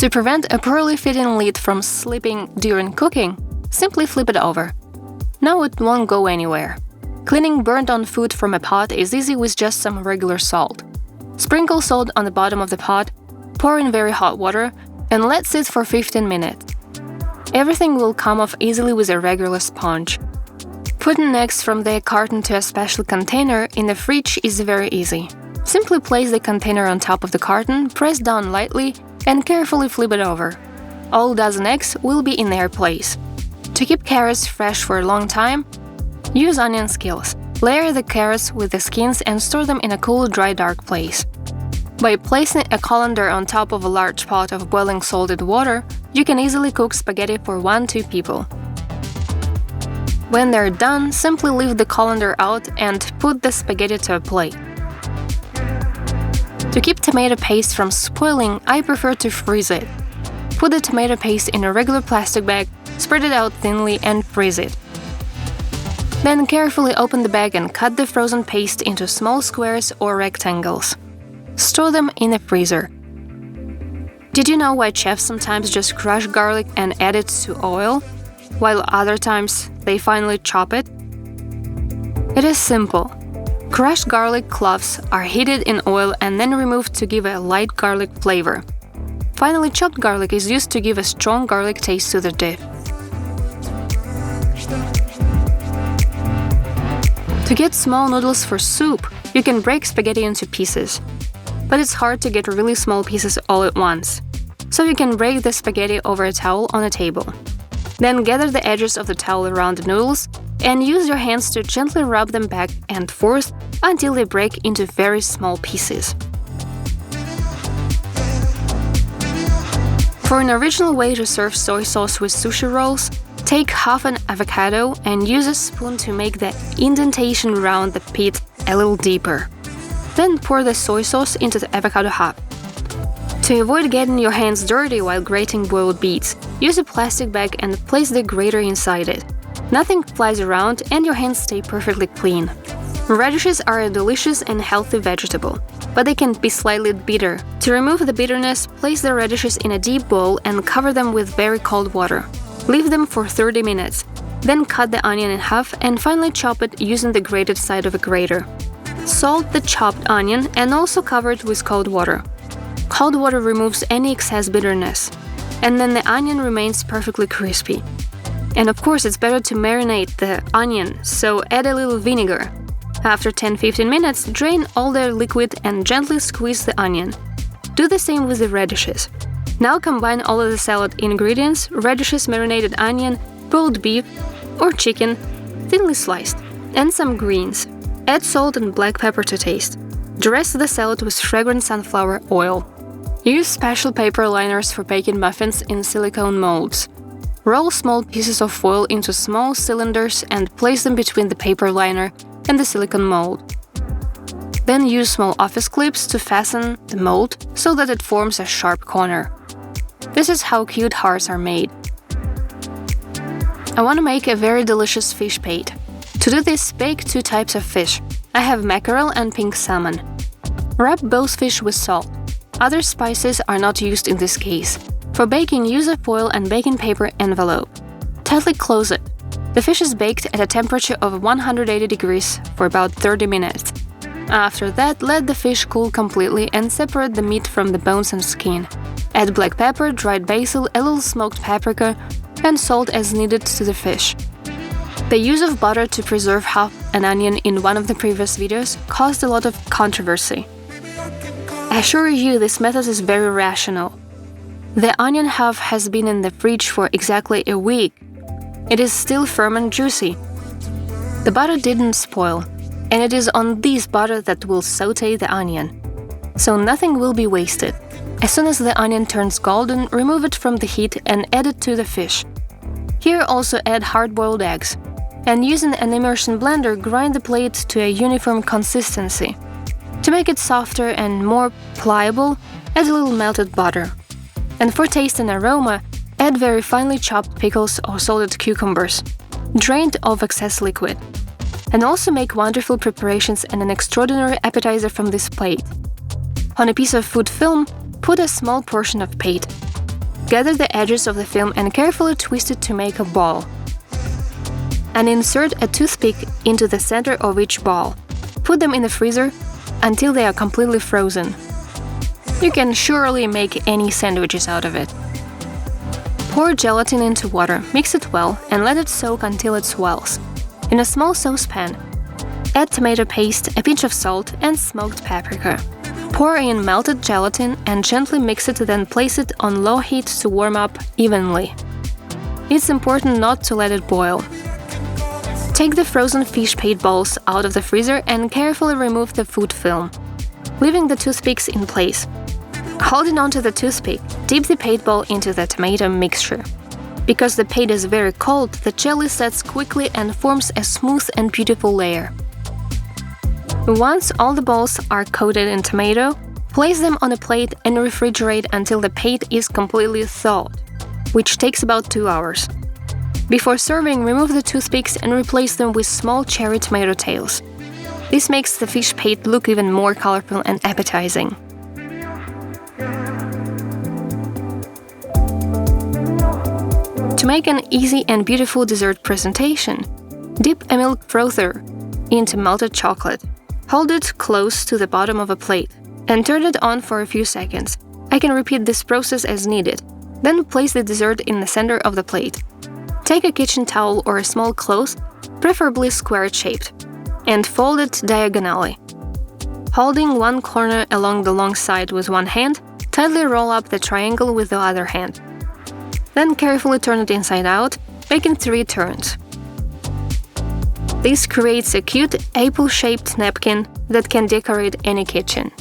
To prevent a poorly fitting lid from slipping during cooking, simply flip it over. Now it won't go anywhere. Cleaning burnt-on food from a pot is easy with just some regular salt. Sprinkle salt on the bottom of the pot, pour in very hot water, and let sit for 15 minutes. Everything will come off easily with a regular sponge. Putting eggs from the carton to a special container in the fridge is very easy. Simply place the container on top of the carton, press down lightly, and carefully flip it over. All dozen eggs will be in their place. To keep carrots fresh for a long time, use onion skills. Layer the carrots with the skins and store them in a cool, dry, dark place. By placing a colander on top of a large pot of boiling salted water, you can easily cook spaghetti for 1-2 people. When they're done, simply leave the colander out and put the spaghetti to a plate. To keep tomato paste from spoiling, I prefer to freeze it. Put the tomato paste in a regular plastic bag, spread it out thinly and freeze it. Then carefully open the bag and cut the frozen paste into small squares or rectangles. Store them in the freezer. Did you know why chefs sometimes just crush garlic and add it to oil, while other times they finally chop it? It is simple. Crushed garlic cloves are heated in oil and then removed to give a light garlic flavor. Finally chopped garlic is used to give a strong garlic taste to the dish. To get small noodles for soup, you can break spaghetti into pieces. But it's hard to get really small pieces all at once. So you can break the spaghetti over a towel on a table. Then gather the edges of the towel around the noodles and use your hands to gently rub them back and forth until they break into very small pieces. For an original way to serve soy sauce with sushi rolls, take half an avocado and use a spoon to make the indentation around the pit a little deeper. Then pour the soy sauce into the avocado half. To avoid getting your hands dirty while grating boiled beets, use a plastic bag and place the grater inside it. Nothing flies around and your hands stay perfectly clean. Radishes are a delicious and healthy vegetable, but they can be slightly bitter. To remove the bitterness, place the radishes in a deep bowl and cover them with very cold water. Leave them for 30 minutes. Then cut the onion in half and finally chop it using the grated side of a grater. Salt the chopped onion and also cover it with cold water. Cold water removes any excess bitterness, and then the onion remains perfectly crispy. And of course, it's better to marinate the onion, so add a little vinegar. After 10-15 minutes, drain all the liquid and gently squeeze the onion. Do the same with the radishes. Now combine all of the salad ingredients, radishes, marinated onion, boiled beef or chicken, thinly sliced, and some greens. Add salt and black pepper to taste. Dress the salad with fragrant sunflower oil. Use special paper liners for baking muffins in silicone molds. Roll small pieces of foil into small cylinders and place them between the paper liner and the silicone mold. Then use small office clips to fasten the mold so that it forms a sharp corner. This is how cute hearts are made. I want to make a very delicious fish pate. To do this, bake 2 types of fish. I have mackerel and pink salmon. Wrap both fish with salt. Other spices are not used in this case. For baking, use a foil and baking paper envelope. Tightly close it. The fish is baked at a temperature of 180 degrees for about 30 minutes. After that, let the fish cool completely and separate the meat from the bones and skin. Add black pepper, dried basil, a little smoked paprika, and salt as needed to the fish. The use of butter to preserve half an onion in one of the previous videos caused a lot of controversy. I assure you, this method is very rational. The onion half has been in the fridge for exactly a week. It is still firm and juicy. The butter didn't spoil, and it is on this butter that will saute the onion. So nothing will be wasted. As soon as the onion turns golden, remove it from the heat and add it to the fish. Here also add hard-boiled eggs. And using an immersion blender, grind the plate to a uniform consistency. To make it softer and more pliable, add a little melted butter. And for taste and aroma, add very finely chopped pickles or salted cucumbers, drained of excess liquid. And also make wonderful preparations and an extraordinary appetizer from this plate. On a piece of food film, put a small portion of pate. Gather the edges of the film and carefully twist it to make a ball. And insert a toothpick into the center of each ball. Put them in the freezer until they are completely frozen. You can surely make any sandwiches out of it. Pour gelatin into water, mix it well, and let it soak until it swells. In a small saucepan, add tomato paste, a pinch of salt, and smoked paprika. Pour in melted gelatin and gently mix it, then place it on low heat to warm up evenly. It's important not to let it boil. Take the frozen fish pate balls out of the freezer and carefully remove the food film, leaving the toothpicks in place. Holding onto the toothpick, dip the pate ball into the tomato mixture. Because the pate is very cold, the jelly sets quickly and forms a smooth and beautiful layer. Once all the balls are coated in tomato, place them on a plate and refrigerate until the pate is completely thawed, which takes about 2 hours. Before serving, remove the toothpicks and replace them with small cherry tomato tails. This makes the fish pate look even more colorful and appetizing. To make an easy and beautiful dessert presentation, dip a milk frother into melted chocolate. Hold it close to the bottom of a plate and turn it on for a few seconds. I can repeat this process as needed. Then place the dessert in the center of the plate. Take a kitchen towel or a small cloth, preferably square-shaped, and fold it diagonally. Holding one corner along the long side with one hand, tightly roll up the triangle with the other hand. Then carefully turn it inside out, making 3 turns. This creates a cute apple-shaped napkin that can decorate any kitchen.